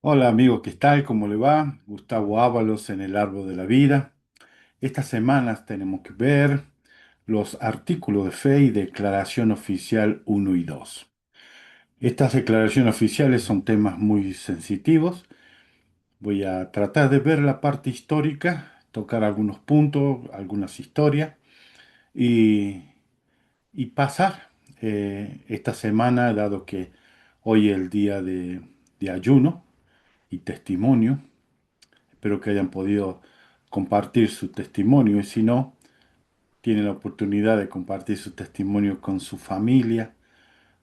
Hola amigo, ¿qué tal? ¿Cómo le va? Gustavo Ábalos en el Árbol de la Vida. Estas semanas tenemos que ver los artículos de fe y declaración oficial uno y 2. Estas declaraciones oficiales son temas muy sensitivos. Voy a tratar de ver la parte histórica, tocar algunos puntos, algunas historias y, y pasar esta semana, dado que hoy es el día de ayuno y testimonio. Espero que hayan podido compartir su testimonio y si no, tienen la oportunidad de compartir su testimonio con su familia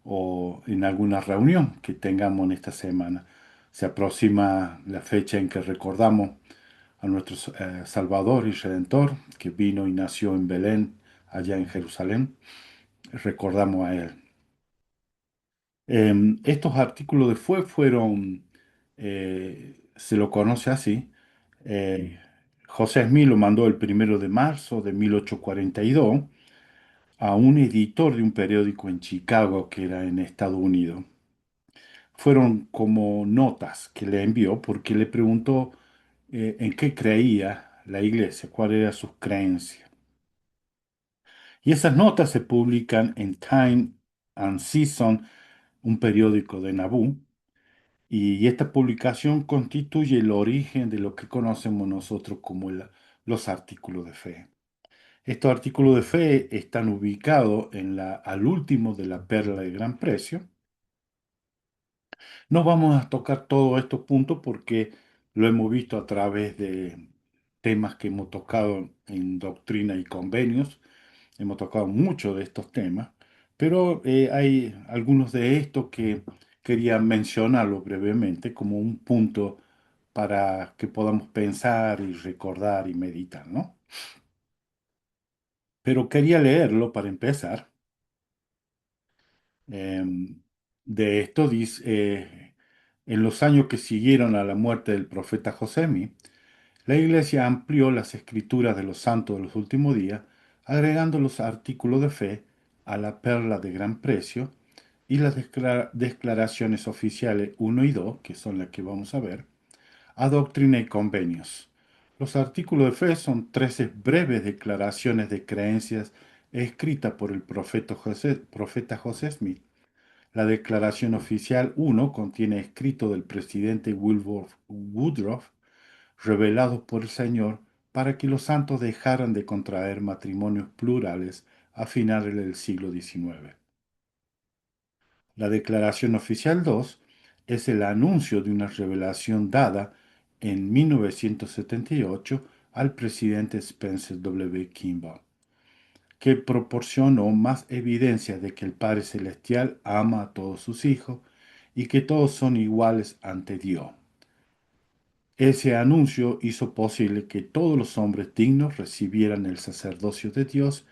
o en alguna reunión que tengamos en esta semana. Se aproxima la fecha en que recordamos a nuestro Salvador y Redentor, que vino y nació en Belén, allá en Jerusalén. Recordamos a él. Estos artículos de fe fueron, se lo conoce así, eh, José Smith lo mandó el 1 de marzo de 1842 a un editor de un periódico en Chicago que era en Estados Unidos. Fueron como notas que le envió porque le preguntó en qué creía la iglesia, cuál era sus creencias. Y esas notas se publican en Time and Season, un periódico de Naboo. Y esta publicación constituye el origen de lo que conocemos nosotros como los artículos de fe. Estos artículos de fe están ubicados al último de la perla de gran precio. No vamos a tocar todos estos puntos porque lo hemos visto a través de temas que hemos tocado en Doctrina y Convenios. Hemos tocado mucho de estos temas, pero hay algunos de estos que quería mencionarlo brevemente como un punto para que podamos pensar y recordar y meditar, ¿no? Pero quería leerlo para empezar. De esto dice, en los años que siguieron a la muerte del profeta Josemi, la Iglesia amplió las escrituras de los santos de los últimos días, agregando los artículos de fe a la perla de gran precio y las declaraciones oficiales uno y 2, que son las que vamos a ver, a doctrina y convenios. Los artículos de fe son 13 breves declaraciones de creencias escritas por el profeta José Smith. La declaración oficial uno contiene escrito del presidente Wilbur Woodruff revelados por el Señor para que los santos dejaran de contraer matrimonios plurales a finales del siglo XIX. La declaración oficial 2 es el anuncio de una revelación dada en 1978 al presidente Spencer W. Kimball, que proporcionó más evidencia de que el Padre Celestial ama a todos sus hijos y que todos son iguales ante Dios. Ese anuncio hizo posible que todos los hombres dignos recibieran el sacerdocio de Dios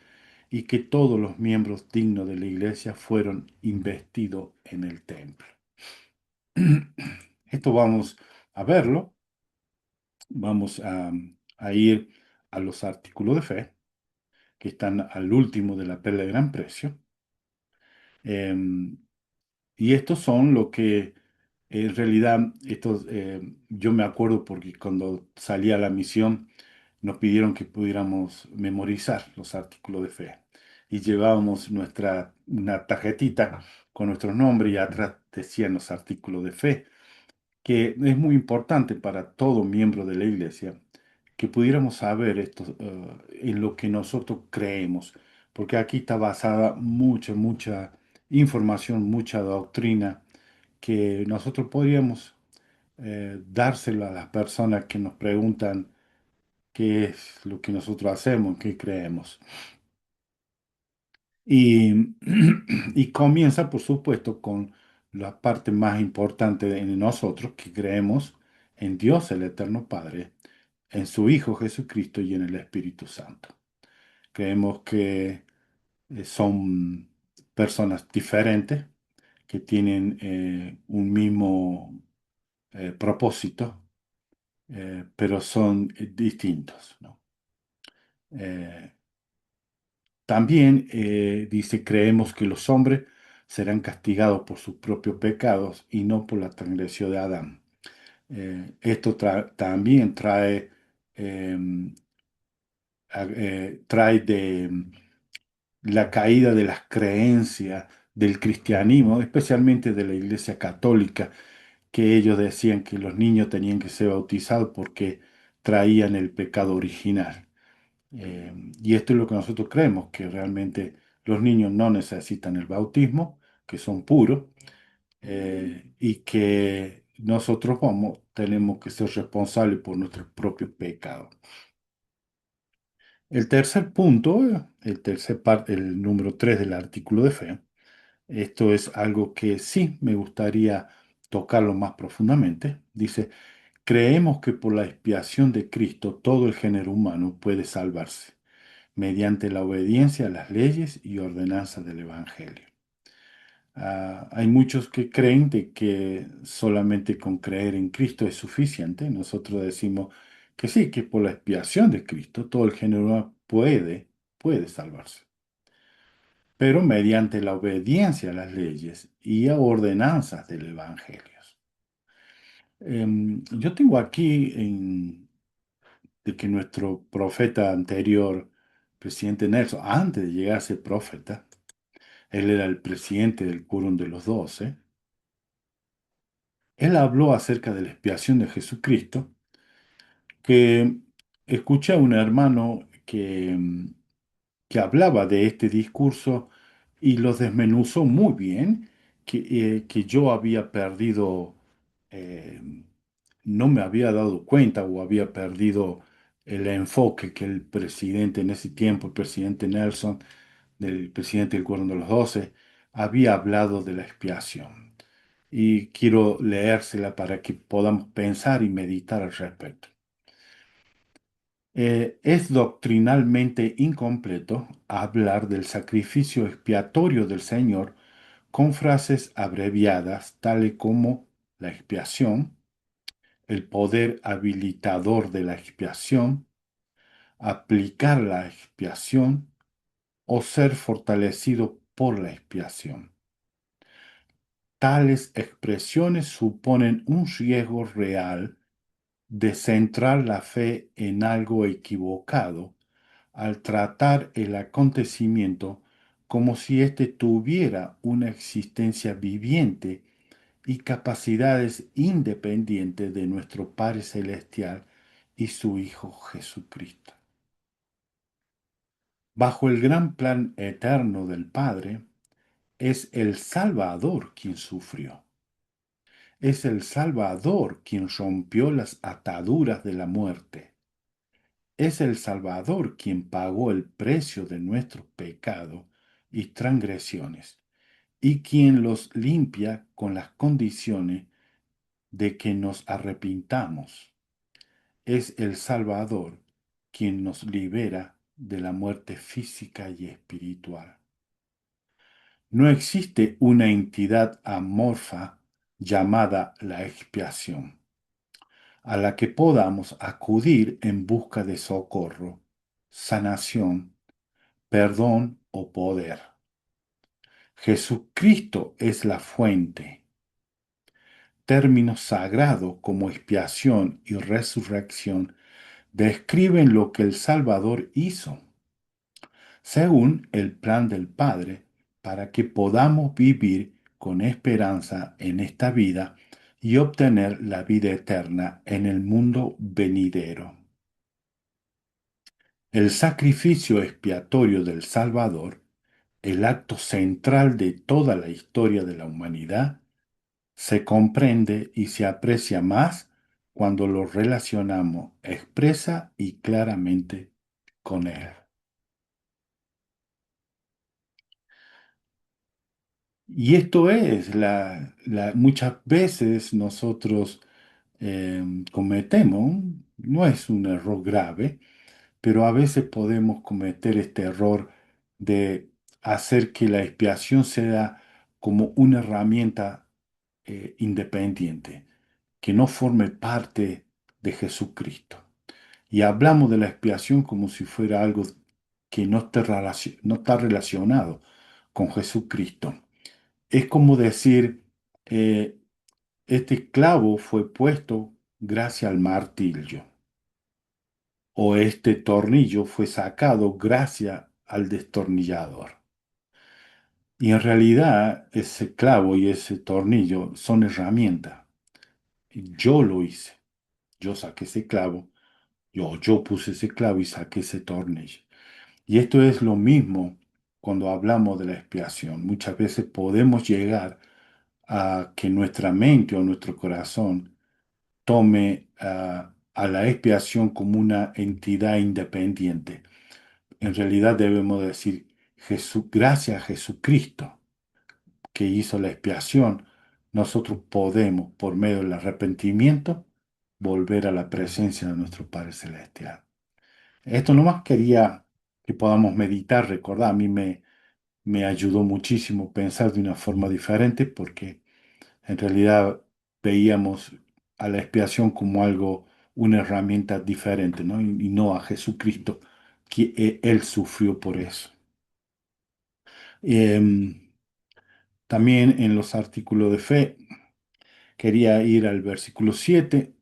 y que todos los miembros dignos de la iglesia fueron investidos en el templo. Esto vamos a verlo, vamos a ir a los artículos de fe que están al último de la perla de gran precio. Em, y estos son lo que en realidad, yo me acuerdo porque cuando salí a la misión nos pidieron que pudiéramos memorizar los artículos de fe. Y llevábamos una tarjetita con nuestro nombre y atrás decían los artículos de fe, que es muy importante para todo miembro de la iglesia que pudiéramos saber esto, en lo que nosotros creemos, porque aquí está basada mucha información, mucha doctrina que nosotros podríamos dárselo a las personas que nos preguntan qué es lo que nosotros hacemos, qué creemos. Y, y comienza, por supuesto, con la parte más importante de nosotros, que creemos en Dios, el Eterno Padre, en su Hijo Jesucristo y en el Espíritu Santo. Creemos que son personas diferentes, que tienen un mismo propósito, pero son distintos, ¿no? Eh, También dice, creemos que los hombres serán castigados por sus propios pecados y no por la transgresión de Adán. Esto también trae, trae de la caída de las creencias del cristianismo, especialmente de la Iglesia Católica, que ellos decían que los niños tenían que ser bautizados porque traían el pecado original. Y esto es lo que nosotros creemos, que realmente los niños no necesitan el bautismo, que son puros, y que nosotros tenemos que ser responsables por nuestros propios pecados. El tercer punto, el número 3 del artículo de fe, esto es algo que sí me gustaría tocarlo más profundamente. Dice, creemos que por la expiación de Cristo todo el género humano puede salvarse mediante la obediencia a las leyes y ordenanzas del Evangelio. Hay muchos que creen de que solamente con creer en Cristo es suficiente. Nosotros decimos que sí, que por la expiación de Cristo todo el género humano puede salvarse, pero mediante la obediencia a las leyes y a ordenanzas del Evangelio. Yo tengo aquí de que nuestro profeta anterior, presidente Nelson, antes de llegar a ser profeta, él era el presidente del Quórum de los Doce. Él habló acerca de la expiación de Jesucristo, que escuché a un hermano que hablaba de este discurso y los desmenuzó muy bien, que yo había perdido, eh, no me había dado cuenta o había perdido el enfoque que el presidente en ese tiempo, el presidente Nelson, del presidente del Quórum de los Doce, había hablado de la expiación. Y quiero leérsela para que podamos pensar y meditar al respecto. Es doctrinalmente incompleto hablar del sacrificio expiatorio del Señor con frases abreviadas, tales como la expiación, el poder habilitador de la expiación, aplicar la expiación o ser fortalecido por la expiación. Tales expresiones suponen un riesgo real de centrar la fe en algo equivocado al tratar el acontecimiento como si éste tuviera una existencia viviente y capacidades independientes de nuestro Padre Celestial y su Hijo Jesucristo. Bajo el gran plan eterno del Padre, es el Salvador quien sufrió. Es el Salvador quien rompió las ataduras de la muerte. Es el Salvador quien pagó el precio de nuestros pecados y transgresiones y quien los limpia con las condiciones de que nos arrepintamos. Es el Salvador quien nos libera de la muerte física y espiritual. No existe una entidad amorfa llamada la expiación, a la que podamos acudir en busca de socorro, sanación, perdón o poder. Jesucristo es la fuente. Términos sagrados como expiación y resurrección describen lo que el Salvador hizo, según el plan del Padre, para que podamos vivir con esperanza en esta vida y obtener la vida eterna en el mundo venidero. El sacrificio expiatorio del Salvador, el acto central de toda la historia de la humanidad, se comprende y se aprecia más cuando lo relacionamos expresa y claramente con Él. Y esto es, muchas veces nosotros cometemos, no es un error grave, pero a veces podemos cometer este error de hacer que la expiación sea como una herramienta independiente, que no forme parte de Jesucristo. Y hablamos de la expiación como si fuera algo que no está relacionado con Jesucristo. Es como decir, eh, este clavo fue puesto gracias al martillo, o este tornillo fue sacado gracias al destornillador. Y en realidad ese clavo y ese tornillo son herramientas. Yo lo hice, yo saqué ese clavo, yo puse ese clavo y saqué ese tornillo. Y esto es lo mismo cuando hablamos de la expiación. Muchas veces podemos llegar a que nuestra mente o nuestro corazón tome a la expiación como una entidad independiente. En realidad debemos decir, gracias a Jesucristo que hizo la expiación, nosotros podemos, por medio del arrepentimiento, volver a la presencia de nuestro Padre Celestial. Esto nomás quería que podamos meditar, recordar, me ayudó muchísimo pensar de una forma diferente porque en realidad veíamos a la expiación como algo, una herramienta diferente, ¿no? Y no a Jesucristo, que Él sufrió por eso. Em, También en los artículos de fe, quería ir al versículo 7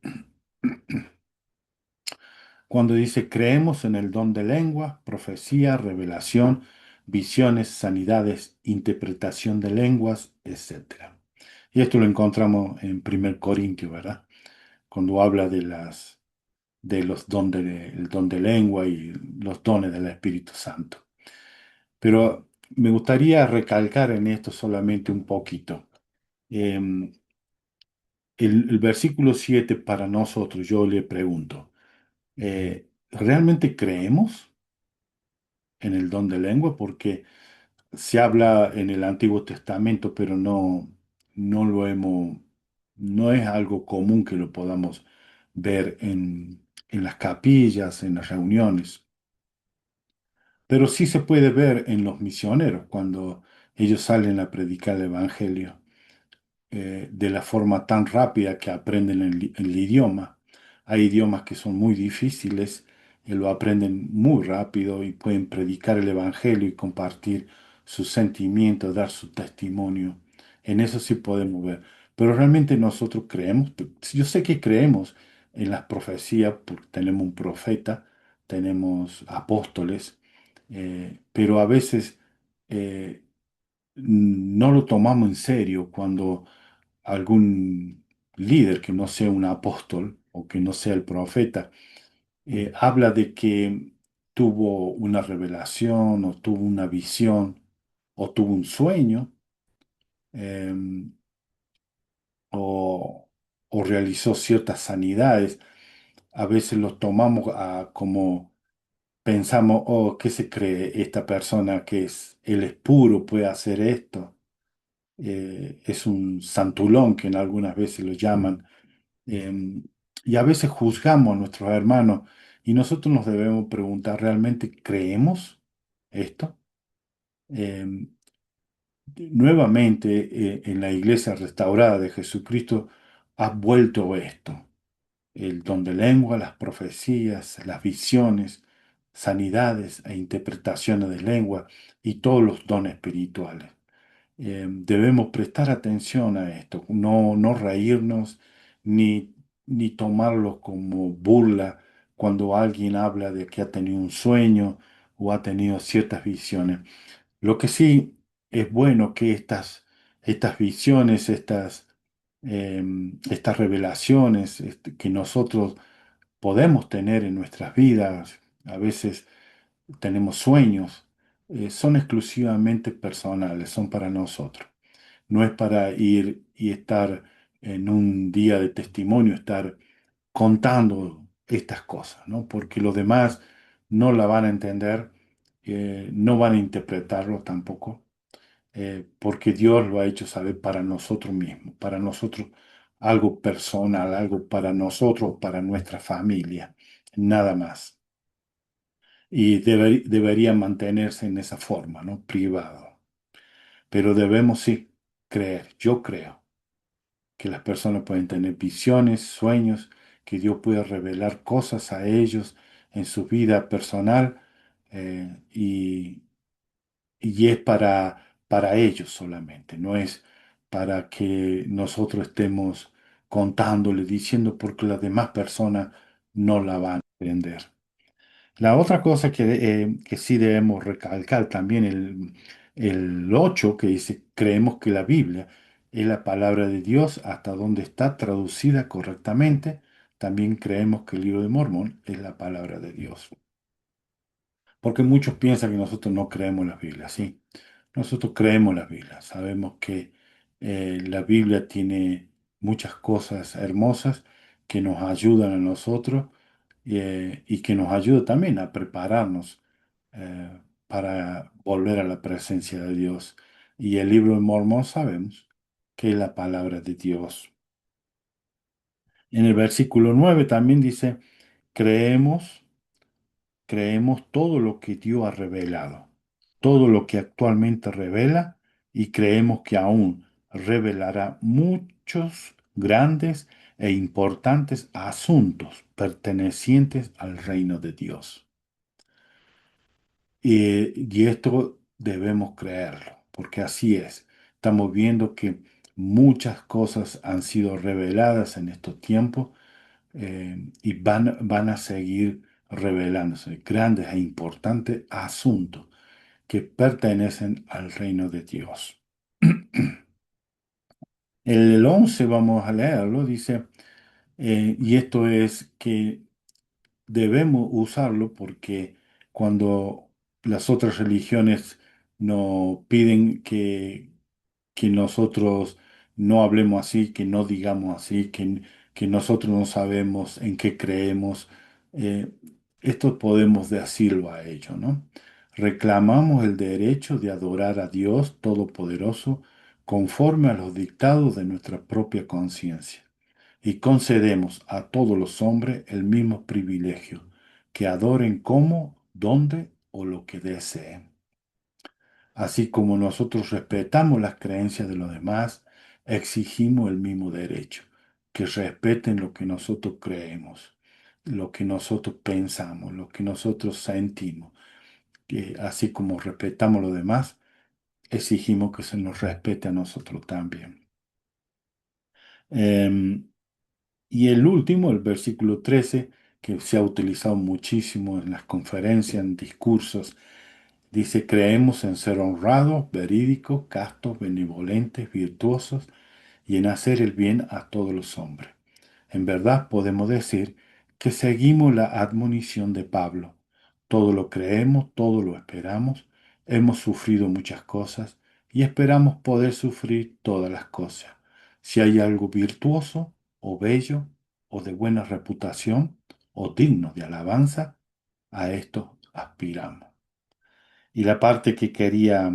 cuando dice, creemos en el don de lengua, profecía, revelación, visiones, sanidades, interpretación de lenguas, etcétera. Y esto lo encontramos en 1 Corintios, ¿verdad? Cuando habla de los dones el don de lengua y los dones del Espíritu Santo. Pero me gustaría recalcar en esto solamente un poquito. Em, el versículo 7 para nosotros, yo le pregunto, ¿realmente creemos en el don de lengua? Porque se habla en el Antiguo Testamento, pero no lo hemos, no es algo común que lo podamos ver en las capillas, en las reuniones. Pero sí se puede ver en los misioneros cuando ellos salen a predicar el Evangelio de la forma tan rápida que aprenden el idioma. Hay idiomas que son muy difíciles y lo aprenden muy rápido y pueden predicar el Evangelio y compartir sus sentimientos, dar su testimonio. En eso sí podemos ver. Pero realmente nosotros creemos, yo sé que creemos en las profecías porque tenemos un profeta, tenemos apóstoles, pero a veces no lo tomamos en serio cuando algún líder que no sea un apóstol o que no sea el profeta, habla de que tuvo una revelación o tuvo una visión o tuvo un sueño eh, o, o realizó ciertas sanidades. A veces los tomamos como pensamos, oh, ¿qué se cree esta persona que es? Él es puro, puede hacer esto. Es un santulón que en algunas veces lo llaman. Eh, y a veces juzgamos a nuestros hermanos y nosotros nos debemos preguntar, ¿realmente creemos esto? Eh, Nuevamente, en la iglesia restaurada de Jesucristo ha vuelto esto, el don de lengua, las profecías, las visiones, sanidades e interpretaciones de lengua y todos los dones espirituales. Debemos prestar atención a esto, no reírnos ni tomarlo como burla cuando alguien habla de que ha tenido un sueño o ha tenido ciertas visiones. Lo que sí es bueno que estas visiones, estas revelaciones que nosotros podemos tener en nuestras vidas, a veces tenemos sueños, son exclusivamente personales, son para nosotros. No es para ir y estar en un día de testimonio, estar contando estas cosas, ¿no? Porque los demás no la van a entender, no van a interpretarlo tampoco, porque Dios lo ha hecho saber para nosotros mismos, para nosotros algo personal, algo para nosotros, para nuestra familia, nada más. Y debería mantenerse en esa forma, ¿no? Privado. Pero debemos sí creer, yo creo que las personas pueden tener visiones, sueños, que Dios puede revelar cosas a ellos en su vida personal y es para ellos solamente, no es para que nosotros estemos contándole, diciendo porque las demás personas no la van a entender. La otra cosa que sí debemos recalcar también, el 8 que dice, creemos que la Biblia es la palabra de Dios hasta donde está traducida correctamente. También creemos que el libro de Mormón es la palabra de Dios. Porque muchos piensan que nosotros no creemos la Biblia, sí. Nosotros creemos la Biblia. Sabemos que la Biblia tiene muchas cosas hermosas que nos ayudan a nosotros y que nos ayuda también a prepararnos para volver a la presencia de Dios. Y el libro de Mormón sabemos que es la palabra de Dios. En el versículo 9 también dice, creemos, creemos todo lo que Dios ha revelado, todo lo que actualmente revela y creemos que aún revelará muchos grandes e importantes asuntos pertenecientes al reino de Dios. Y esto debemos creerlo, porque así es. Estamos viendo que muchas cosas han sido reveladas en estos tiempos y van a seguir revelándose grandes e importantes asuntos que pertenecen al reino de Dios. El 11 vamos a leerlo, dice, y esto es que debemos usarlo porque cuando las otras religiones nos piden que nosotros no hablemos así, que no digamos así, que nosotros no sabemos en qué creemos, eh, esto podemos decirlo a ellos, ¿no? Reclamamos el derecho de adorar a Dios Todopoderoso conforme a los dictados de nuestra propia conciencia y concedemos a todos los hombres el mismo privilegio, que adoren como, donde o lo que deseen. Así como nosotros respetamos las creencias de los demás, exigimos el mismo derecho, que respeten lo que nosotros creemos, lo que nosotros pensamos, lo que nosotros sentimos. Que así como respetamos a los demás, exigimos que se nos respete a nosotros también. Em, Y el último, el versículo 13, que se ha utilizado muchísimo en las conferencias, en discursos, dice, creemos en ser honrados, verídicos, castos, benevolentes, virtuosos y en hacer el bien a todos los hombres. En verdad podemos decir que seguimos la admonición de Pablo. Todo lo creemos, todo lo esperamos, hemos sufrido muchas cosas y esperamos poder sufrir todas las cosas. Si hay algo virtuoso o bello o de buena reputación o digno de alabanza, a esto aspiramos. Y la parte que quería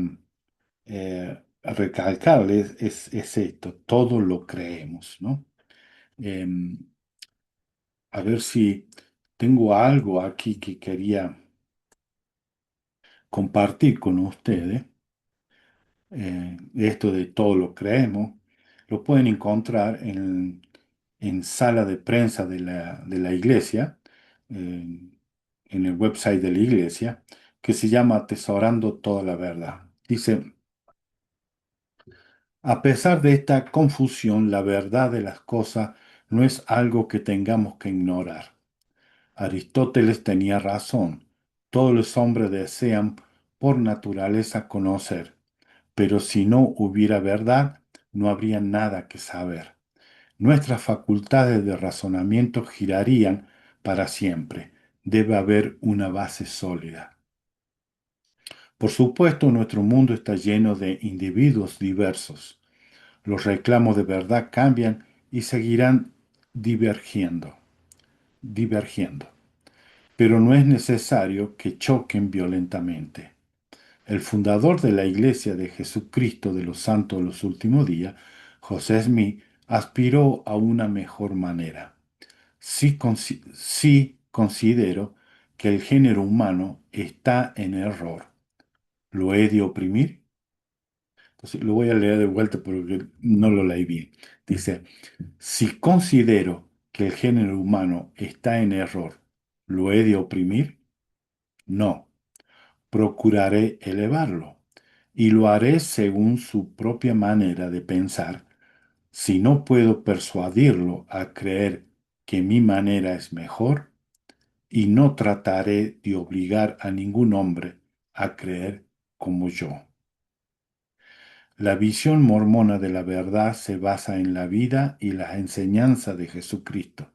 recalcarles es esto, todo lo creemos, ¿no? Em, a ver si tengo algo aquí que quería compartir con ustedes. Esto de todo lo creemos, lo pueden encontrar en sala de prensa de la iglesia, en el website de la iglesia, que se llama Atesorando toda la verdad. Dice, a pesar de esta confusión, la verdad de las cosas no es algo que tengamos que ignorar. Aristóteles tenía razón. Todos los hombres desean por naturaleza conocer, pero si no hubiera verdad, no habría nada que saber. Nuestras facultades de razonamiento girarían para siempre. Debe haber una base sólida. Por supuesto, nuestro mundo está lleno de individuos diversos. Los reclamos de verdad cambian y seguirán divergiendo, divergiendo. Pero no es necesario que choquen violentamente. El fundador de la Iglesia de Jesucristo de los Santos de los Últimos Días, José Smith, aspiró a una mejor manera. Sí considero que el género humano está en error. ¿Lo he de oprimir? Entonces, lo voy a leer de vuelta porque no lo leí bien. Dice, si considero que el género humano está en error, ¿lo he de oprimir? No, procuraré elevarlo y lo haré según su propia manera de pensar, Si no puedo persuadirlo a creer que mi manera es mejor, y no trataré de obligar a ningún hombre a creer como yo. La visión mormona de la verdad se basa en la vida y la enseñanza de Jesucristo,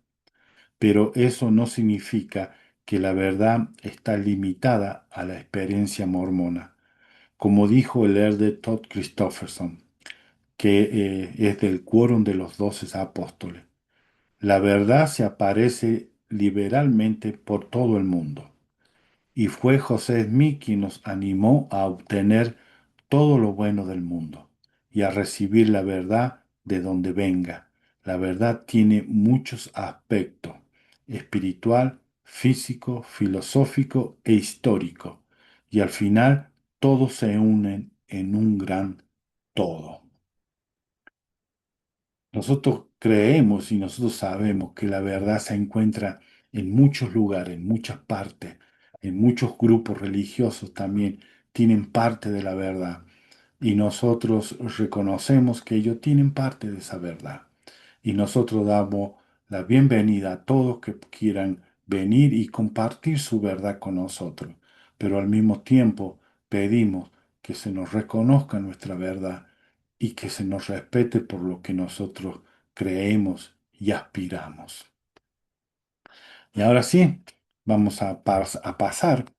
pero eso no significa que la verdad está limitada a la experiencia mormona. Como dijo el elder Todd Christofferson, que es del Quórum de los 12 Apóstoles, la verdad se aparece liberalmente por todo el mundo. Y fue José Smith quien nos animó a obtener todo lo bueno del mundo y a recibir la verdad de donde venga. La verdad tiene muchos aspectos: espiritual, físico, filosófico e histórico. Y al final todos se unen en un gran todo. Nosotros creemos y nosotros sabemos que la verdad se encuentra en muchos lugares, en muchas partes, en muchos grupos religiosos también tienen parte de la verdad. Y nosotros reconocemos que ellos tienen parte de esa verdad. Y nosotros damos la bienvenida a todos que quieran venir y compartir su verdad con nosotros. Pero al mismo tiempo pedimos que se nos reconozca nuestra verdad y que se nos respete por lo que nosotros creemos y aspiramos. Y ahora sí, vamos a pasar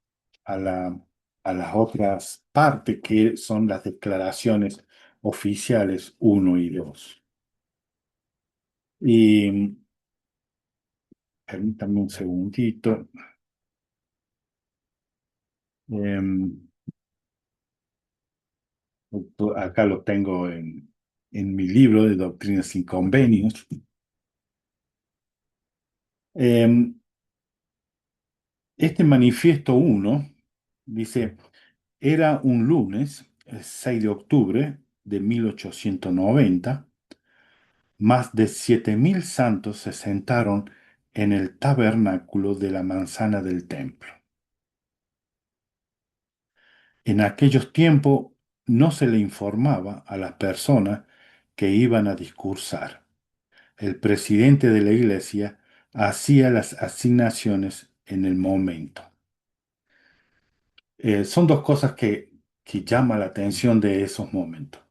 a a las otras partes que son las declaraciones oficiales uno y 2. Y permítame un segundito. Em, Acá lo tengo en mi libro de Doctrinas y Convenios. Em, este manifiesto uno dice: era un lunes, el 6 de octubre de 1890. Más de 7.000 santos se sentaron en el tabernáculo de la manzana del templo. En aquellos tiempos no se le informaba a las personas que iban a discursar. El presidente de la iglesia hacía las asignaciones en el momento. Son dos cosas que llaman la atención de esos momentos.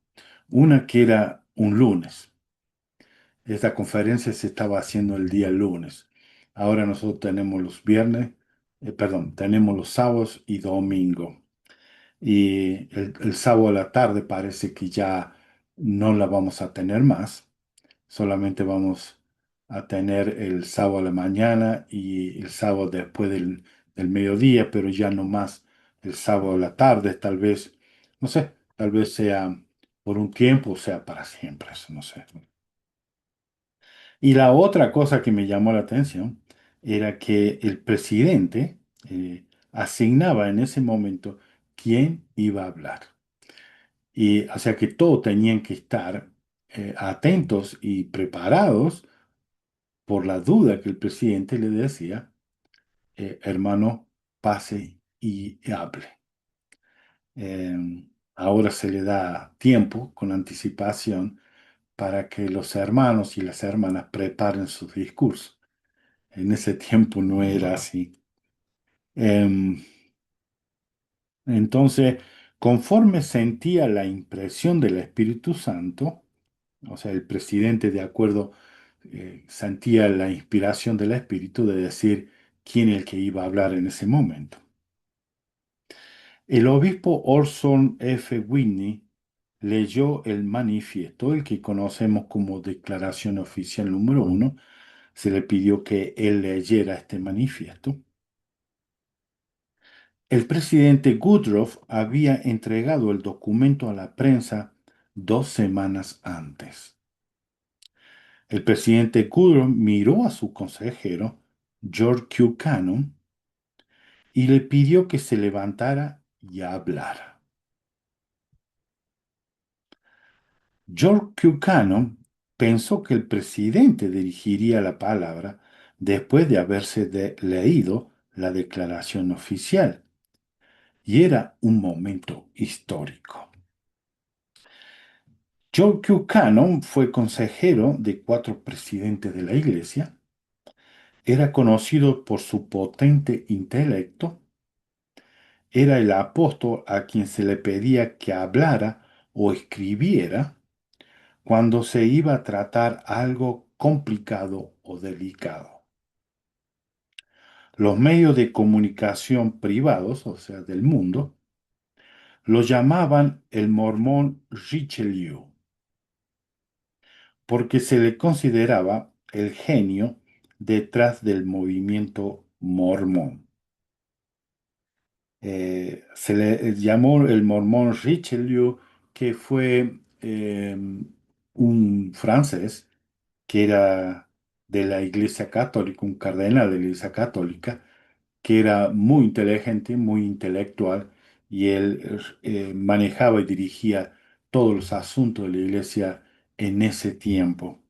Una que era un lunes. Esta conferencia se estaba haciendo el día lunes. Ahora nosotros tenemos los viernes, perdón, tenemos los sábados y domingo. Y el sábado a la tarde parece que ya no la vamos a tener más. Solamente vamos a tener el sábado a la mañana y el sábado después del mediodía, pero ya no más el sábado a la tarde, tal vez, no sé, tal vez sea por un tiempo o sea para siempre, eso no sé. Y la otra cosa que me llamó la atención era que el presidente asignaba en ese momento quién iba a hablar. Y o sea que todos tenían que estar atentos y preparados por la duda que el presidente le decía: hermano, pase y hable. Ahora se le da tiempo con anticipación para que los hermanos y las hermanas preparen sus discursos. En ese tiempo no era así. Em, entonces, conforme sentía la impresión del Espíritu Santo, o sea, el presidente de acuerdo sentía la inspiración del Espíritu de decir quién es el que iba a hablar en ese momento. El obispo Orson F. Whitney leyó el manifiesto, el que conocemos como Declaración Oficial número uno. Se le pidió que él leyera este manifiesto. El presidente Woodruff había entregado el documento a la prensa 2 semanas antes. El presidente Woodruff miró a su consejero, George Q. Cannon, y le pidió que se levantara y hablara. George Q. Cannon pensó que el presidente dirigiría la palabra después de haberse leído la declaración oficial, y era un momento histórico. John Q. Cannon fue consejero de cuatro presidentes de la Iglesia. Era conocido por su potente intelecto. Era el apóstol a quien se le pedía que hablara o escribiera cuando se iba a tratar algo complicado o delicado. Los medios de comunicación privados, o sea, del mundo, lo llamaban el mormón Richelieu, porque se le consideraba el genio detrás del movimiento mormón. Se le llamó el mormón Richelieu, que fue un francés que era de la Iglesia Católica, un cardenal de la Iglesia Católica, que era muy inteligente, muy intelectual, y él manejaba y dirigía todos los asuntos de la Iglesia en ese tiempo.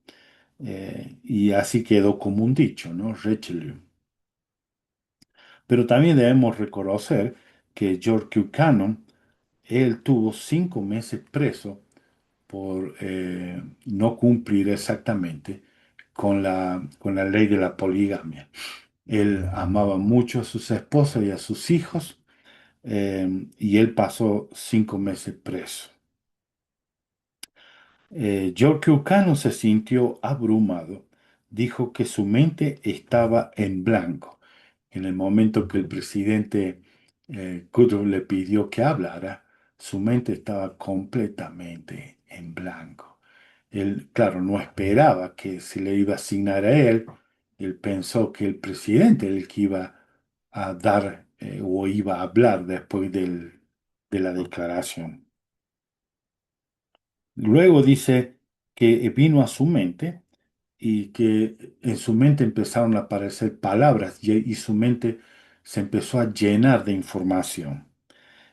Y así quedó como un dicho, ¿no? Richelieu. Pero también debemos reconocer que George Buchanan, él tuvo 5 meses preso por no cumplir exactamente con la ley de la poligamia. Él amaba mucho a sus esposas y a sus hijos, y él pasó 5 meses preso. George Buchanan se sintió abrumado. Dijo que su mente estaba en blanco. En el momento que el presidente Goodrow le pidió que hablara, su mente estaba completamente en blanco. Él, claro, no esperaba que se le iba a asignar a él. Él pensó que el presidente era el que iba a dar o iba a hablar después de la declaración. Luego dice que vino a su mente y que en su mente empezaron a aparecer palabras y su mente se empezó a llenar de información.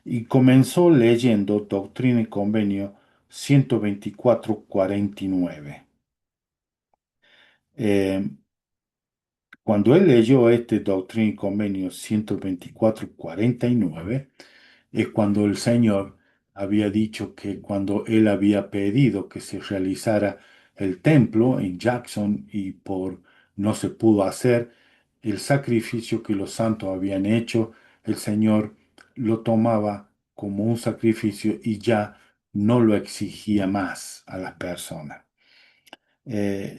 Y comenzó leyendo Doctrina y Convenio 124-49. Eh, Cuando él leyó este Doctrina y Convenio 124-49, es cuando el Señor había dicho que cuando él había pedido que se realizara el templo en Jackson y por no se pudo hacer el sacrificio que los santos habían hecho, el Señor lo tomaba como un sacrificio y ya no lo exigía más a las personas. Eh,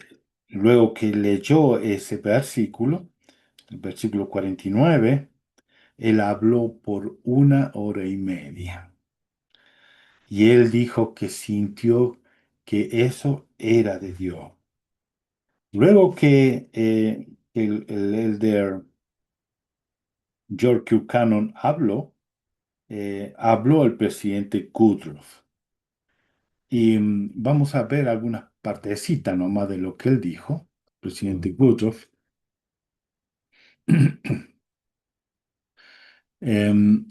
Luego que leyó ese versículo, el versículo 49, él habló por 1 hora y media. Y él dijo que sintió que eso era de Dios. Luego que el elder George Buchanan habló, habló el presidente Woodruff. Y vamos a ver algunas partecitas nomás de lo que él dijo, presidente Woodruff. Em,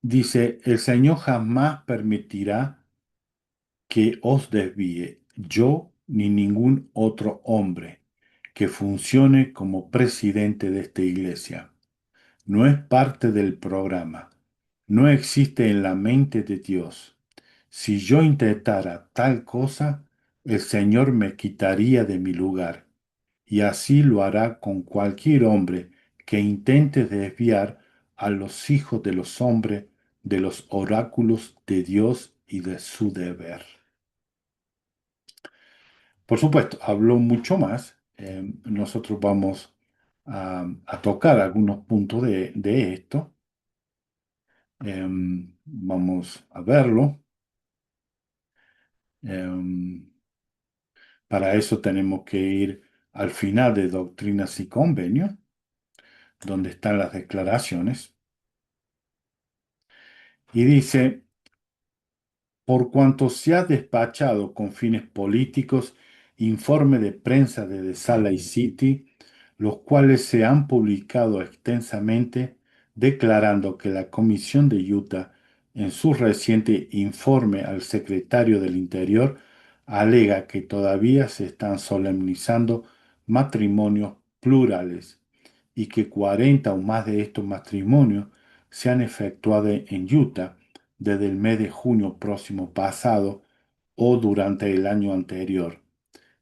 Dice, el Señor jamás permitirá que os desvíe, yo ni ningún otro hombre que funcione como presidente de esta iglesia. No es parte del programa, no existe en la mente de Dios. Si yo intentara tal cosa, el Señor me quitaría de mi lugar, y así lo hará con cualquier hombre que intente desviar a los hijos de los hombres de los oráculos de Dios y de su deber. Por supuesto, habló mucho más. Nosotros vamos a tocar algunos puntos de esto. Vamos a verlo. Em, para eso tenemos que ir al final de Doctrinas y Convenios, donde están las declaraciones. Y dice, por cuanto se ha despachado con fines políticos informe de prensa de The Salt Lake City, los cuales se han publicado extensamente, declarando que la Comisión de Utah, en su reciente informe al secretario del Interior, alega que todavía se están solemnizando matrimonios plurales y que 40 o más de estos matrimonios se han efectuado en Utah desde el mes de junio próximo pasado, o durante el año anterior,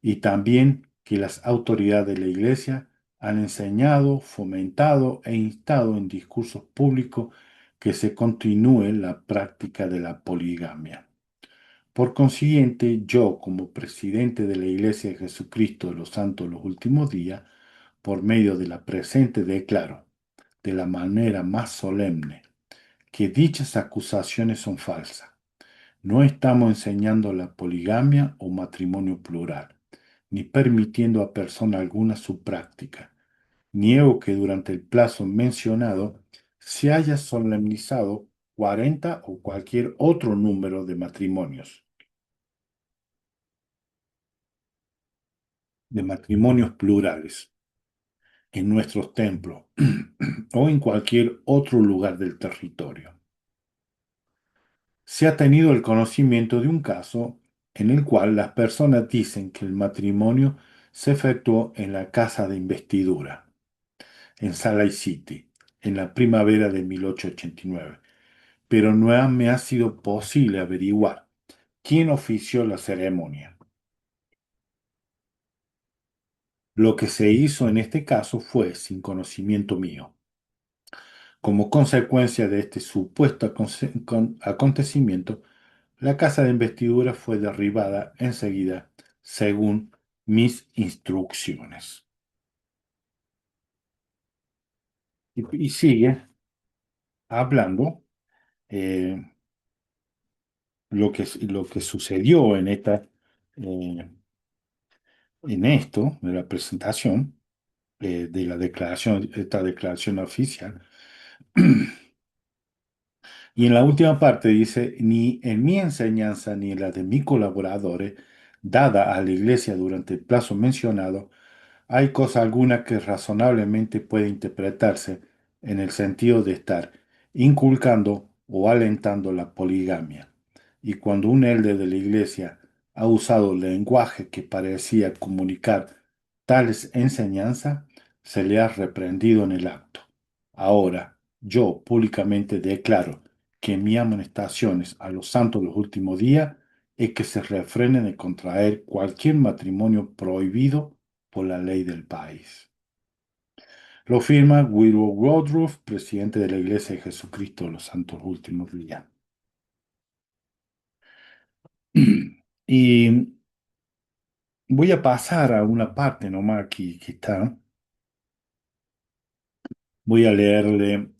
y también que las autoridades de la Iglesia han enseñado, fomentado e instado en discursos públicos que se continúe la práctica de la poligamia. Por consiguiente, yo, como presidente de la Iglesia de Jesucristo de los Santos de los Últimos Días, por medio de la presente declaro, de la manera más solemne, que dichas acusaciones son falsas. No estamos enseñando la poligamia o matrimonio plural, ni permitiendo a persona alguna su práctica. Niego que durante el plazo mencionado se haya solemnizado 40 o cualquier otro número de matrimonios plurales en nuestros templos o en cualquier otro lugar del territorio. Se ha tenido el conocimiento de un caso en el cual las personas dicen que el matrimonio se efectuó en la casa de investidura, en Salt Lake City, en la primavera de 1889, pero no me ha sido posible averiguar quién ofició la ceremonia. Lo que se hizo en este caso fue sin conocimiento mío. Como consecuencia de este supuesto acontecimiento, la casa de investidura fue derribada enseguida, según mis instrucciones. Y sigue hablando eh, lo que sucedió en esto, de la presentación, de la declaración, esta declaración oficial. Y en la última parte dice, ni en mi enseñanza ni en la de mis colaboradores, dada a la iglesia durante el plazo mencionado, hay cosa alguna que razonablemente puede interpretarse en el sentido de estar inculcando o alentando la poligamia. Y cuando un élder de la iglesia ha usado lenguaje que parecía comunicar tales enseñanzas, se le ha reprendido en el acto. Ahora, yo públicamente declaro que mis amonestaciones a los santos de los últimos días es que se refrenen de contraer cualquier matrimonio prohibido por la ley del país. Lo firma Wilbur Woodruff, presidente de la Iglesia de Jesucristo de los Santos Últimos Días. Y voy a pasar a una parte nomás aquí que está. Voy a leerle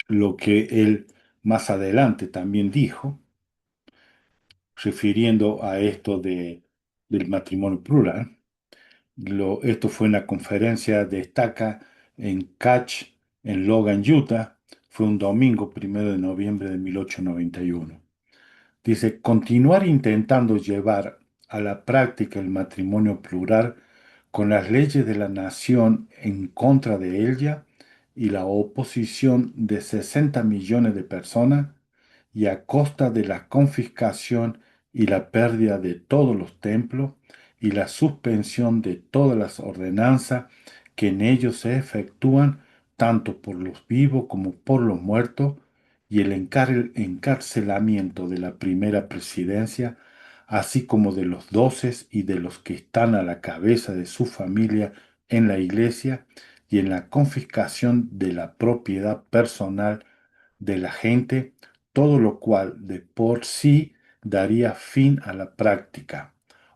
lo que él más adelante también dijo, refiriendo a esto del matrimonio plural. Esto fue una conferencia de estaca en Catch, en Logan, Utah. Fue un domingo, 1 de noviembre de 1891. Dice, continuar intentando llevar a la práctica el matrimonio plural con las leyes de la nación en contra de ella y la oposición de 60 millones de personas y a costa de la confiscación y la pérdida de todos los templos y la suspensión de todas las ordenanzas que en ellos se efectúan tanto por los vivos como por los muertos, y el encarcelamiento de la primera presidencia, así como de los doces y de los que están a la cabeza de su familia en la iglesia, y en la confiscación de la propiedad personal de la gente, todo lo cual de por sí daría fin a la práctica.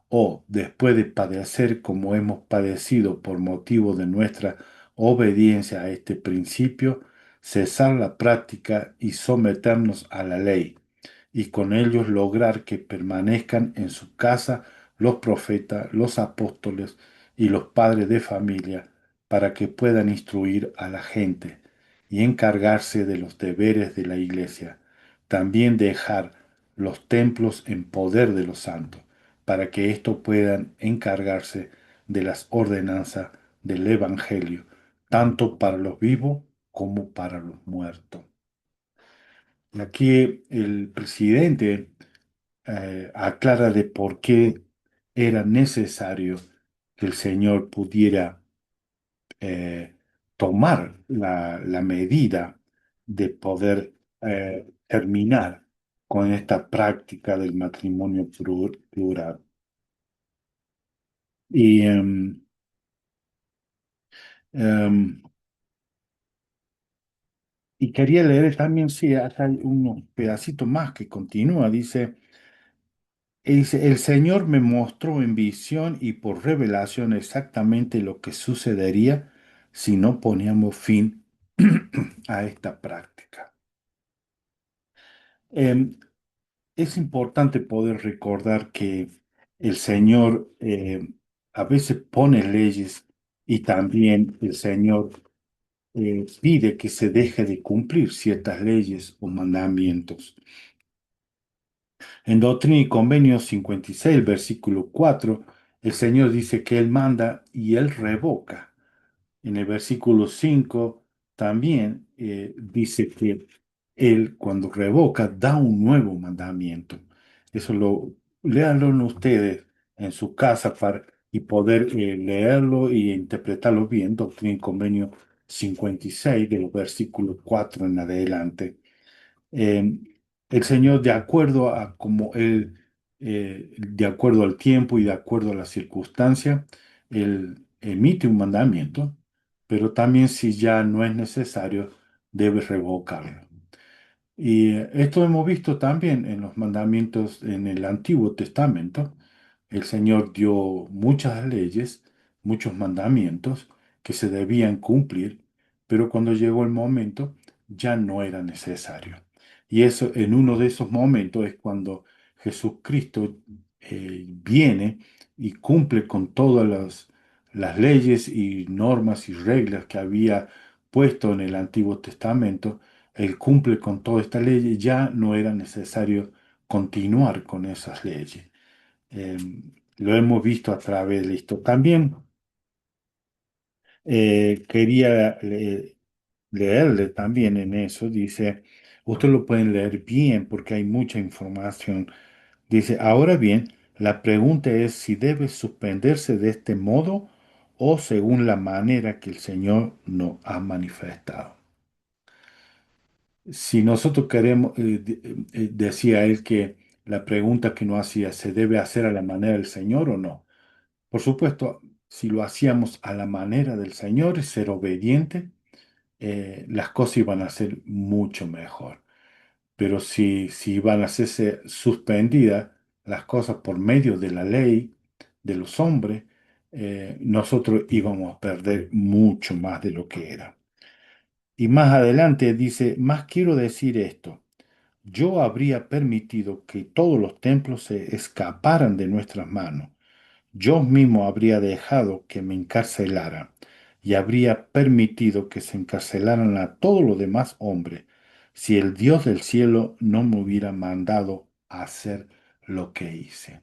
O, después de padecer como hemos padecido por motivo de nuestra obediencia a este principio, cesar la práctica y someternos a la ley, y con ellos lograr que permanezcan en su casa los profetas, los apóstoles y los padres de familia, para que puedan instruir a la gente y encargarse de los deberes de la iglesia. También dejar los templos en poder de los santos, para que éstos puedan encargarse de las ordenanzas del Evangelio, tanto para los vivos como para los muertos. Y aquí el presidente aclara de por qué era necesario que el Señor pudiera tomar la medida de poder terminar con esta práctica del matrimonio plural. Y, em, y quería leer también, sí, acá hay unos pedacitos más que continúa, dice, el Señor me mostró en visión y por revelación exactamente lo que sucedería si no poníamos fin a esta práctica. Em, es importante poder recordar que el Señor a veces pone leyes y también el Señor pide que se deje de cumplir ciertas leyes o mandamientos. En Doctrina y Convenios 56, el versículo 4, el Señor dice que Él manda y Él revoca. En el versículo 5 también dice que Él cuando revoca da un nuevo mandamiento. Eso lo léanlo ustedes en su casa y poder leerlo y interpretarlo bien. Doctrina y Convenio 56 de los versículos 4 en adelante. Eh, el Señor, de acuerdo a como Él, de acuerdo al tiempo y de acuerdo a la circunstancia, Él emite un mandamiento, pero también si ya no es necesario, debe revocarlo. Y esto hemos visto también en los mandamientos en el Antiguo Testamento. El Señor dio muchas leyes, muchos mandamientos que se debían cumplir, pero cuando llegó el momento ya no era necesario. Y eso, en uno de esos momentos es cuando Jesucristo viene y cumple con todas las leyes y normas y reglas que había puesto en el Antiguo Testamento. Él cumple con toda esta ley y ya no era necesario continuar con esas leyes. Eh, lo hemos visto a través de esto. También quería leerle también en eso, dice, ustedes lo pueden leer bien porque hay mucha información. Dice, ahora bien, la pregunta es si debe suspenderse de este modo o según la manera que el Señor nos ha manifestado. Si nosotros queremos, decía él que la pregunta que nos hacía, ¿se debe hacer a la manera del Señor o no? Por supuesto, si lo hacíamos a la manera del Señor, ser obediente, las cosas iban a ser mucho mejor. Pero si iban a hacerse suspendidas las cosas por medio de la ley, de los hombres, nosotros íbamos a perder mucho más de lo que era. Y más adelante dice, más quiero decir esto. Yo habría permitido que todos los templos se escaparan de nuestras manos. Yo mismo habría dejado que me encarcelaran y habría permitido que se encarcelaran a todos los demás hombres si el Dios del cielo no me hubiera mandado a hacer lo que hice.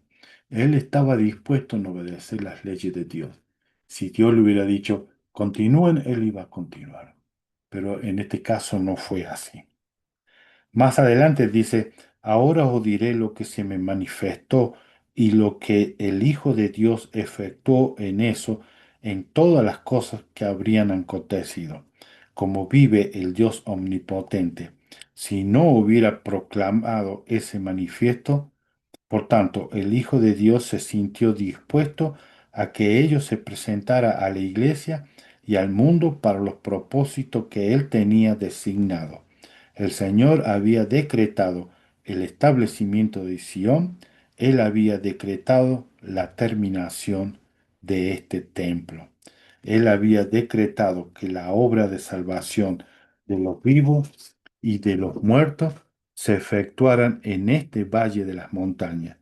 Él estaba dispuesto a obedecer las leyes de Dios. Si Dios le hubiera dicho, continúen, él iba a continuar. Pero en este caso no fue así. Más adelante dice, ahora os diré lo que se me manifestó y lo que el Hijo de Dios efectuó en eso, en todas las cosas que habrían acontecido, como vive el Dios omnipotente. Si no hubiera proclamado ese manifiesto, por tanto, el Hijo de Dios se sintió dispuesto a que ello se presentara a la iglesia y al mundo para los propósitos que él tenía designado. El Señor había decretado el establecimiento de Sión, él había decretado la terminación de este templo. Él había decretado que la obra de salvación de los vivos y de los muertos se efectuaran en este valle de las montañas.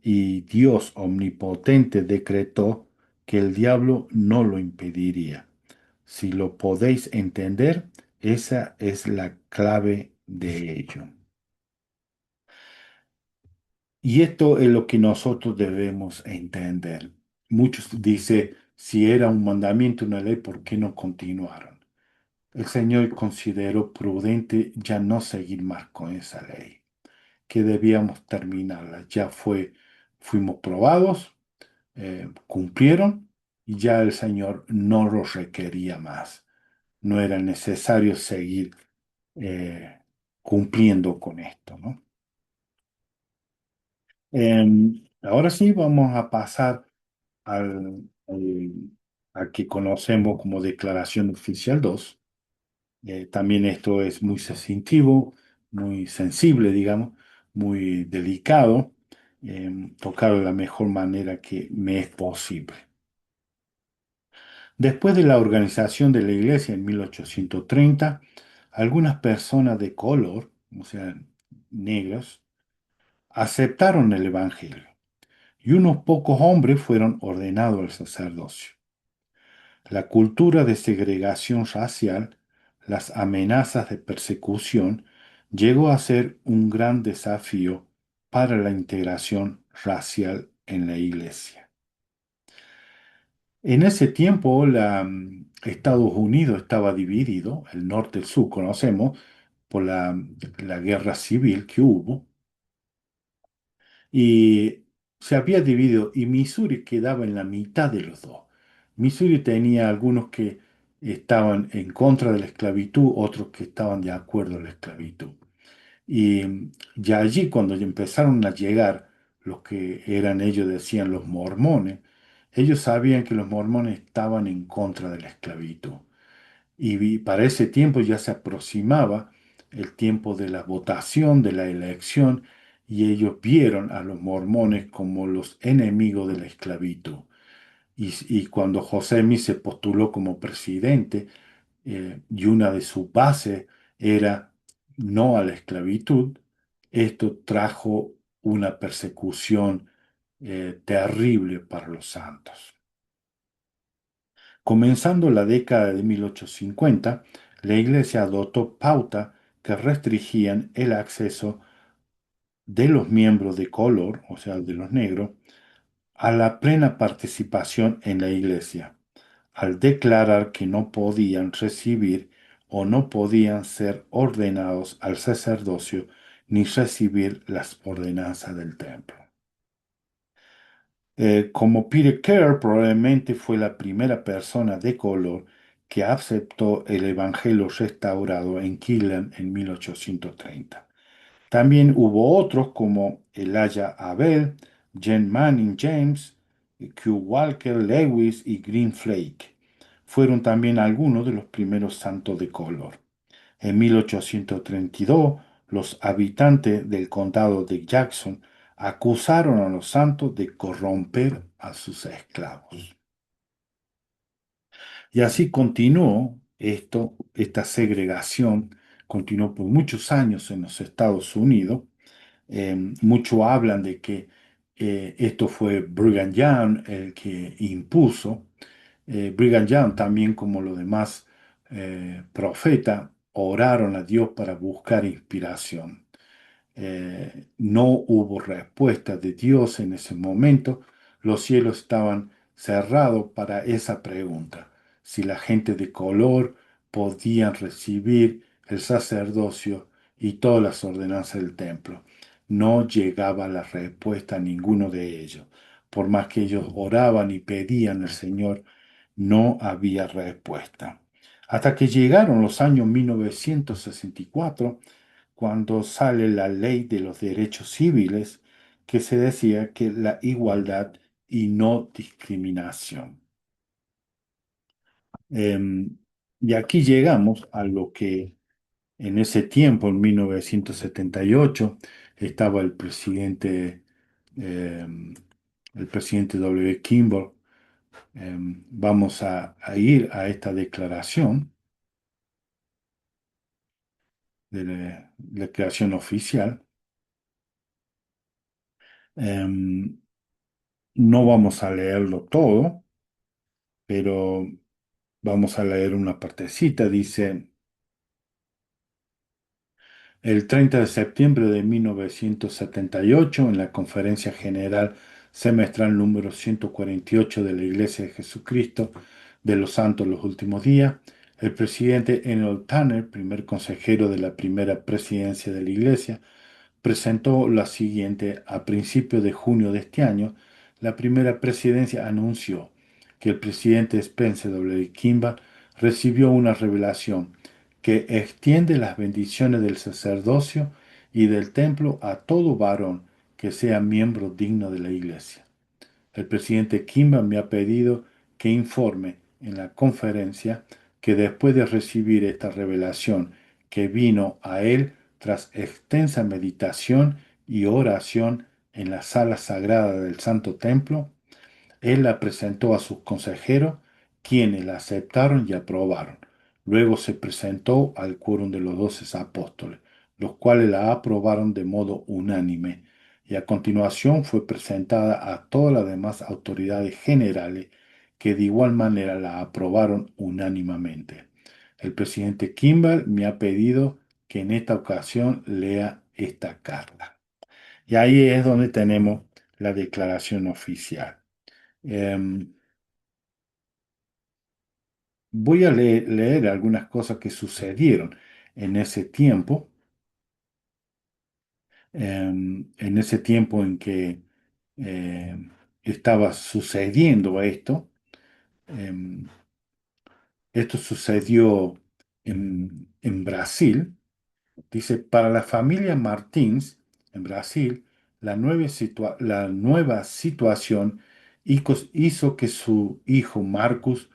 Y Dios omnipotente decretó que el diablo no lo impediría. Si lo podéis entender, esa es la clave de ello. Y esto es lo que nosotros debemos entender. Muchos dicen, si era un mandamiento, una ley, ¿por qué no continuaron? El Señor consideró prudente ya no seguir más con esa ley, que debíamos terminarla. Fuimos probados, cumplieron y ya el Señor no los requería más. No era necesario seguir eh, cumpliendo con esto, ¿no? Ahora sí vamos a pasar al que conocemos como Declaración Oficial 2. También esto es muy sensitivo, muy sensible, digamos, muy delicado, tocado de la mejor manera que me es posible. Después de la organización de la iglesia en 1830, algunas personas de color, o sea, negros, aceptaron el Evangelio y unos pocos hombres fueron ordenados al sacerdocio. La cultura de segregación racial, las amenazas de persecución, llegó a ser un gran desafío para la integración racial en la iglesia. En ese tiempo, Estados Unidos estaba dividido, el norte y el sur, conocemos, por la guerra civil que hubo, y se había dividido, y Missouri quedaba en la mitad de los dos. Missouri tenía algunos que estaban en contra de la esclavitud, otros que estaban de acuerdo a la esclavitud. Y ya allí, cuando ya empezaron a llegar los que eran ellos, decían los mormones, ellos sabían que los mormones estaban en contra de la esclavitud. Y para ese tiempo ya se aproximaba el tiempo de la votación, de la elección, y ellos vieron a los mormones como los enemigos de la esclavitud. Y cuando José Smith se postuló como presidente, y una de sus bases era no a la esclavitud, esto trajo una persecución terrible para los santos. Comenzando la década de 1850, la Iglesia adoptó pautas que restringían el acceso de los miembros de color, o sea, de los negros, a la plena participación en la Iglesia, al declarar que no podían recibir o no podían ser ordenados al sacerdocio ni recibir las ordenanzas del templo. Como Peter Kerr probablemente fue la primera persona de color que aceptó el Evangelio restaurado en Kirtland en 1830. También hubo otros como Elijah Abel, Jen Manning James, Q. Walker Lewis y Green Flake. Fueron también algunos de los primeros santos de color. En 1832, los habitantes del condado de Jackson acusaron a los santos de corromper a sus esclavos. Y así continuó esta segregación, continuó por muchos años en los Estados Unidos. Muchos hablan de que esto fue Brigham Young el que impuso. Brigham Young, también como los demás profetas, oraron a Dios para buscar inspiración. No hubo respuesta de Dios en ese momento. Los cielos estaban cerrados para esa pregunta. Si la gente de color podían recibir el sacerdocio y todas las ordenanzas del templo. No llegaba la respuesta a ninguno de ellos. Por más que ellos oraban y pedían al Señor, no había respuesta. Hasta que llegaron los años 1964, cuando sale la ley de los derechos civiles, que se decía que la igualdad y no discriminación. Em, y aquí llegamos a lo que en ese tiempo, en 1978, estaba em, el presidente W. Kimball. Vamos a ir a esta declaración de la declaración oficial. Em, no vamos a leerlo todo, pero vamos a leer una partecita. Dice, el 30 de septiembre de 1978, en la Conferencia General Semestral número 148 de la Iglesia de Jesucristo de los Santos los Últimos Días, el presidente Enoch Tanner, primer consejero de la primera presidencia de la Iglesia, presentó la siguiente: a principios de junio de este año, la primera presidencia anunció que el presidente Spencer W. Kimball recibió una revelación que extiende las bendiciones del sacerdocio y del templo a todo varón que sea miembro digno de la Iglesia. El presidente Kimba me ha pedido que informe en la conferencia que después de recibir esta revelación que vino a él tras extensa meditación y oración en la sala sagrada del Santo Templo, él la presentó a sus consejeros, quienes la aceptaron y aprobaron. Luego se presentó al quórum de los 12 apóstoles, los cuales la aprobaron de modo unánime, y a continuación fue presentada a todas las demás autoridades generales, que de igual manera la aprobaron unánimemente. El presidente Kimball me ha pedido que en esta ocasión lea esta carta. Y ahí es donde tenemos la declaración oficial. Em, Voy a leer algunas cosas que sucedieron en ese tiempo, en ese tiempo en que estaba sucediendo esto. Em, Esto sucedió en Brasil. Dice, para la familia Martins, en Brasil, la nueva situación hizo que su hijo Marcus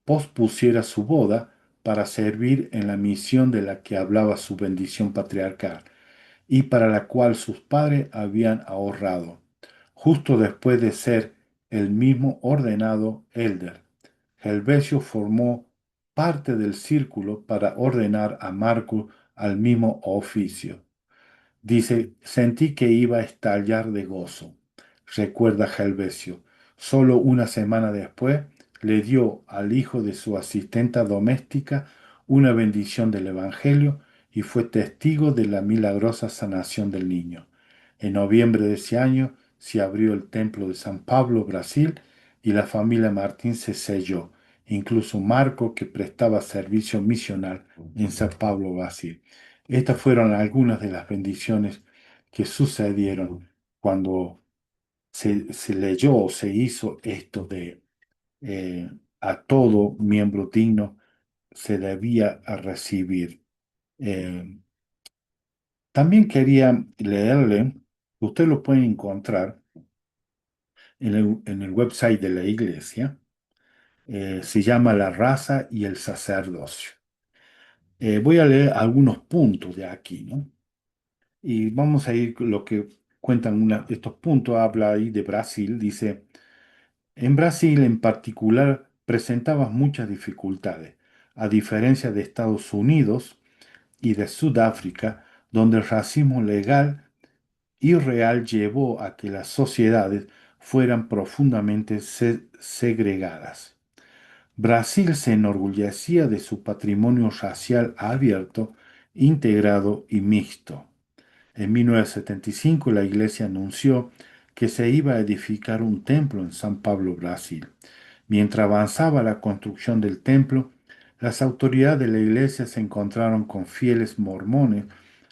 pospusiera su boda para servir en la misión de la que hablaba su bendición patriarcal y para la cual sus padres habían ahorrado, justo después de ser el mismo ordenado elder. Helvecio formó parte del círculo para ordenar a Marcus al mismo oficio. Dice, sentí que iba a estallar de gozo. Recuerda Helvecio. Solo una semana después le dio al hijo de su asistenta doméstica una bendición del Evangelio y fue testigo de la milagrosa sanación del niño. En noviembre de ese año se abrió el templo de San Pablo, Brasil, y la familia Martín se selló, incluso Marco, que prestaba servicio misional en San Pablo, Brasil. Estas fueron algunas de las bendiciones que sucedieron cuando se leyó o se hizo esto de a todo miembro digno se debía a recibir. Eh, También quería leerle, usted lo puede encontrar en el website de la iglesia, se llama La raza y el sacerdocio. Voy a leer algunos puntos de aquí, ¿no? Y vamos a ir con lo que cuentan estos puntos. Habla ahí de Brasil. Dice, en Brasil en particular presentaba muchas dificultades, a diferencia de Estados Unidos y de Sudáfrica, donde el racismo legal y real llevó a que las sociedades fueran profundamente segregadas. Brasil se enorgullecía de su patrimonio racial abierto, integrado y mixto. En 1975 la iglesia anunció que se iba a edificar un templo en San Pablo, Brasil. Mientras avanzaba la construcción del templo, las autoridades de la iglesia se encontraron con fieles mormones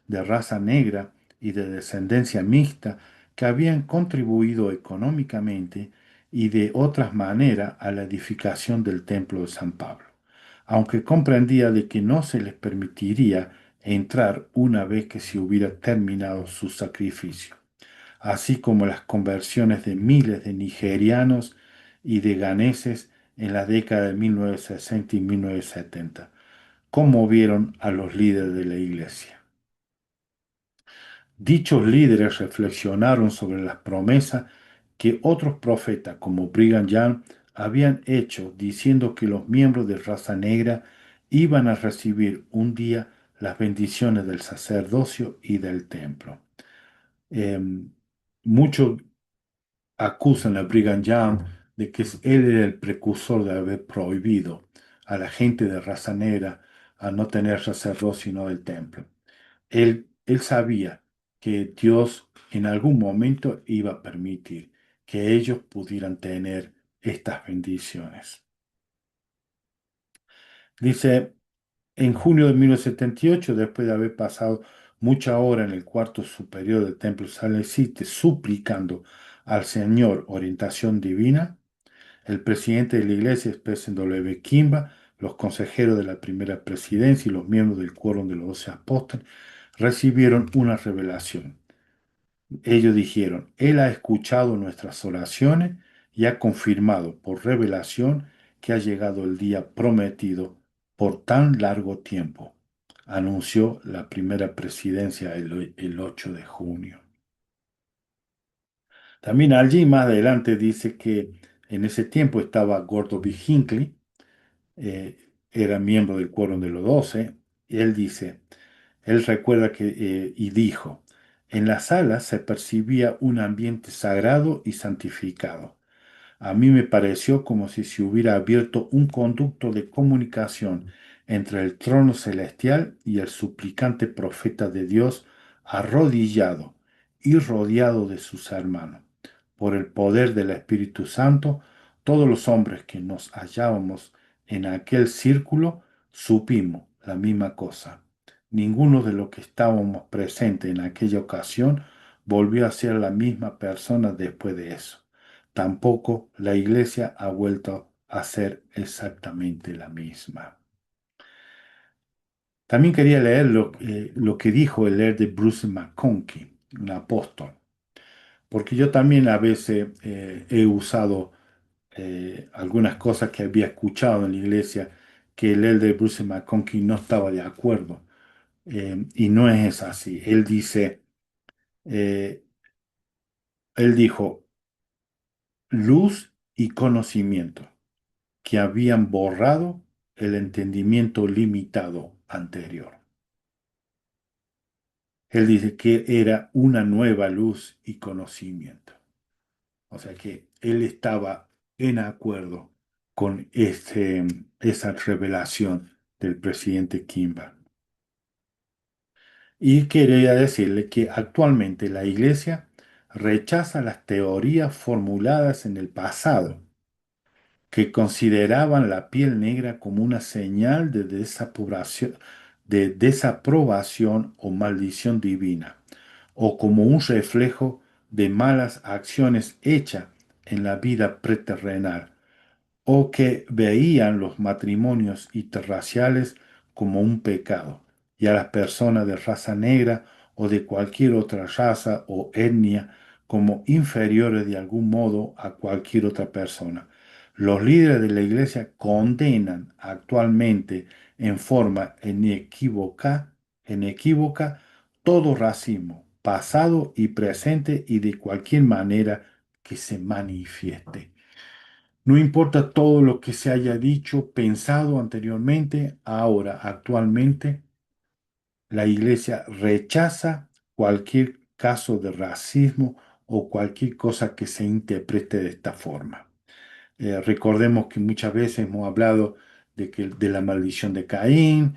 de raza negra y de descendencia mixta que habían contribuido económicamente y de otras maneras a la edificación del templo de San Pablo, aunque comprendía de que no se les permitiría entrar una vez que se hubiera terminado su sacrificio, así como las conversiones de miles de nigerianos y de ganeses en la década de 1960 y 1970, conmovieron a los líderes de la iglesia. Dichos líderes reflexionaron sobre las promesas que otros profetas como Brigham Young habían hecho, diciendo que los miembros de raza negra iban a recibir un día las bendiciones del sacerdocio y del templo. Muchos acusan a Brigham Young de que él era el precursor de haber prohibido a la gente de raza negra a no tener sacerdocio sino del templo. Él sabía que Dios en algún momento iba a permitir que ellos pudieran tener estas bendiciones. Dice, en junio de 1978, después de haber pasado mucha hora en el cuarto superior del templo Salecite suplicando al Señor orientación divina, el presidente de la iglesia, Spencer W. Kimba, los consejeros de la primera presidencia y los miembros del quórum de los 12 apóstoles recibieron una revelación. Ellos dijeron, Él ha escuchado nuestras oraciones y ha confirmado por revelación que ha llegado el día prometido por tan largo tiempo, anunció la primera presidencia el 8 de junio. También allí más adelante dice que en ese tiempo estaba Gordo B. Hinckley, era miembro del Quórum de los Doce, y él dice, él recuerda que, y dijo, en la sala se percibía un ambiente sagrado y santificado. A mí me pareció como si se hubiera abierto un conducto de comunicación entre el trono celestial y el suplicante profeta de Dios arrodillado y rodeado de sus hermanos. Por el poder del Espíritu Santo, todos los hombres que nos hallábamos en aquel círculo supimos la misma cosa. Ninguno de los que estábamos presentes en aquella ocasión volvió a ser la misma persona después de eso. Tampoco la iglesia ha vuelto a ser exactamente la misma. También quería leer lo que dijo el de Bruce McConkie, un apóstol, porque yo también a veces he usado algunas cosas que había escuchado en la iglesia que el de Bruce McConkie no estaba de acuerdo. Y no es así. Él dice, eh, él dijo, luz y conocimiento, que habían borrado el entendimiento limitado anterior. Él dice que era una nueva luz y conocimiento. O sea que él estaba en acuerdo con esa revelación del presidente Kimball. Y quería decirle que actualmente la Iglesia rechaza las teorías formuladas en el pasado que consideraban la piel negra como una señal de desaprobación o maldición divina, o como un reflejo de malas acciones hechas en la vida preterrenal, o que veían los matrimonios interraciales como un pecado, y a las personas de raza negra o de cualquier otra raza o etnia como inferiores de algún modo a cualquier otra persona. Los líderes de la Iglesia condenan actualmente en forma inequívoca todo racismo, pasado y presente y de cualquier manera que se manifieste. No importa todo lo que se haya dicho, pensado anteriormente, ahora, actualmente, la Iglesia rechaza cualquier caso de racismo o cualquier cosa que se interprete de esta forma. Recordemos que muchas veces hemos hablado de la maldición de Caín,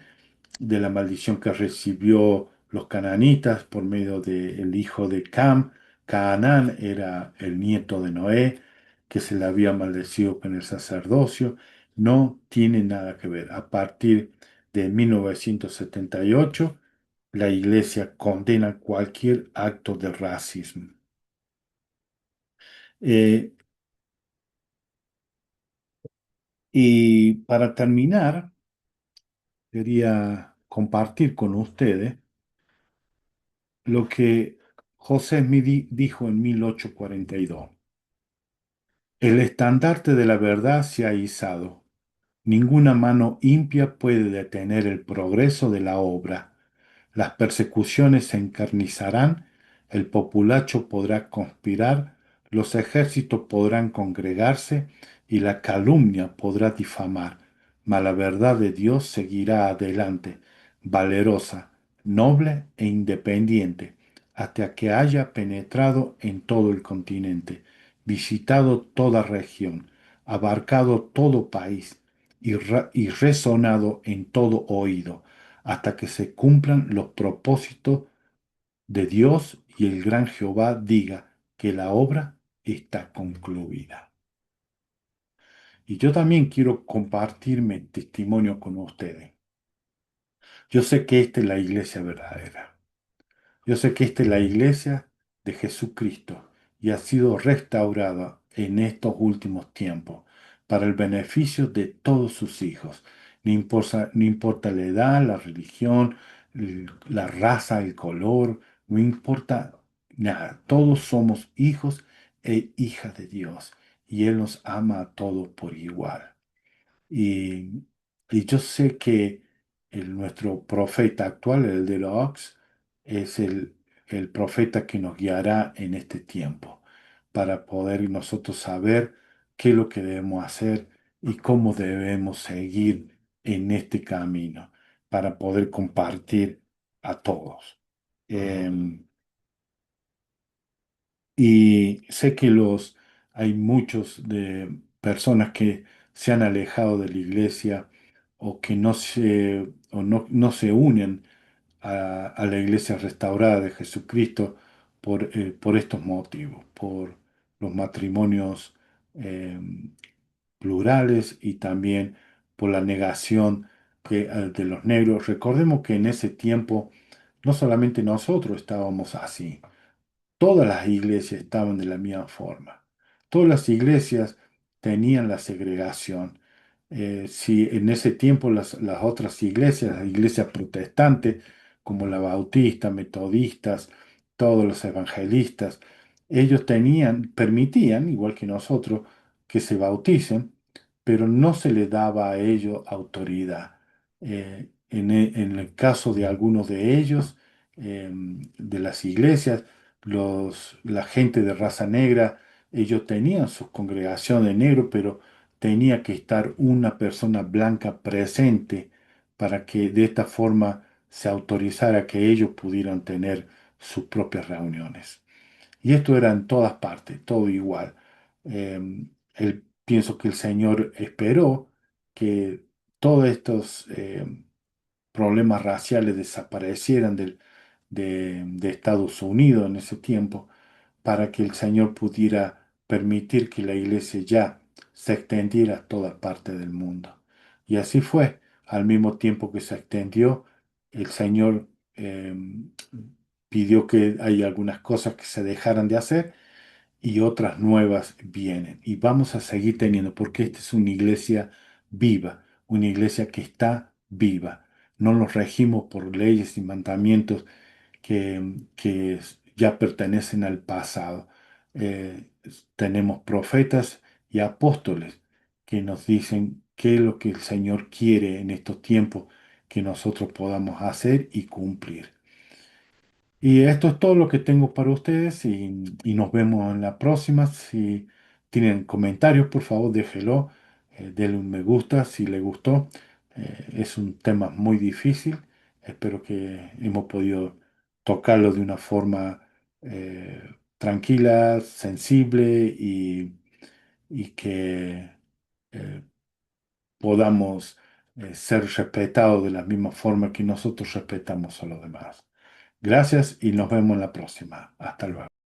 de la maldición que recibió los cananitas por medio del hijo de Cam. Canaán era el nieto de Noé, que se le había maldecido con el sacerdocio. No tiene nada que ver. A partir de 1978, la Iglesia condena cualquier acto de racismo. Eh, y para terminar, quería compartir con ustedes lo que José Smith dijo en 1842. El estandarte de la verdad se ha izado. Ninguna mano impía puede detener el progreso de la obra. Las persecuciones se encarnizarán, el populacho podrá conspirar, los ejércitos podrán congregarse y la calumnia podrá difamar, mas la verdad de Dios seguirá adelante, valerosa, noble e independiente, hasta que haya penetrado en todo el continente, visitado toda región, abarcado todo país y resonado en todo oído hasta que se cumplan los propósitos de Dios y el gran Jehová diga que la obra está concluida. Y yo también quiero compartir mi testimonio con ustedes. Yo sé que esta es la iglesia verdadera. Yo sé que esta es la iglesia de Jesucristo y ha sido restaurada en estos últimos tiempos para el beneficio de todos sus hijos. No importa la edad, la religión, la raza, el color, no importa nada, todos somos hijos e hijas de Dios y Él nos ama a todos por igual. Y, y yo sé que nuestro profeta actual, el de los Ox, es el profeta que nos guiará en este tiempo para poder nosotros saber qué es lo que debemos hacer y cómo debemos seguir en este camino para poder compartir a todos. Em, y sé que hay muchos de personas que se han alejado de la iglesia o que no se unen a la iglesia restaurada de Jesucristo por estos motivos, por los matrimonios eh, plurales y también por la negación de los negros. Recordemos que en ese tiempo no solamente nosotros estábamos así. Todas las iglesias estaban de la misma forma. Todas las iglesias tenían la segregación. Si en ese tiempo las otras iglesias, las iglesias protestantes, como la bautista, metodistas, todos los evangelistas, ellos permitían, igual que nosotros, que se bauticen, pero no se les daba a ellos autoridad. En el caso de algunos de ellos, de las iglesias, la gente de raza negra, ellos tenían sus congregaciones de negro, pero tenía que estar una persona blanca presente para que de esta forma se autorizara que ellos pudieran tener sus propias reuniones. Y esto era en todas partes, todo igual. Pienso que el Señor esperó que todos estos problemas raciales desaparecieran de Estados Unidos en ese tiempo para que el Señor pudiera permitir que la iglesia ya se extendiera a todas partes del mundo. Y así fue. Al mismo tiempo que se extendió, el Señor pidió que hay algunas cosas que se dejaran de hacer y otras nuevas vienen. Y vamos a seguir teniendo, porque esta es una iglesia viva, una iglesia que está viva. No nos regimos por leyes y mandamientos que ya pertenecen al pasado. Tenemos profetas y apóstoles que nos dicen qué es lo que el Señor quiere en estos tiempos que nosotros podamos hacer y cumplir. Y esto es todo lo que tengo para ustedes y nos vemos en la próxima. Si tienen comentarios, por favor, déjelo. Denle un me gusta si les gustó. Es un tema muy difícil. Espero que hemos podido tocarlo de una forma tranquila, sensible y que eh, podamos ser respetados de la misma forma que nosotros respetamos a los demás. Gracias y nos vemos en la próxima. Hasta luego.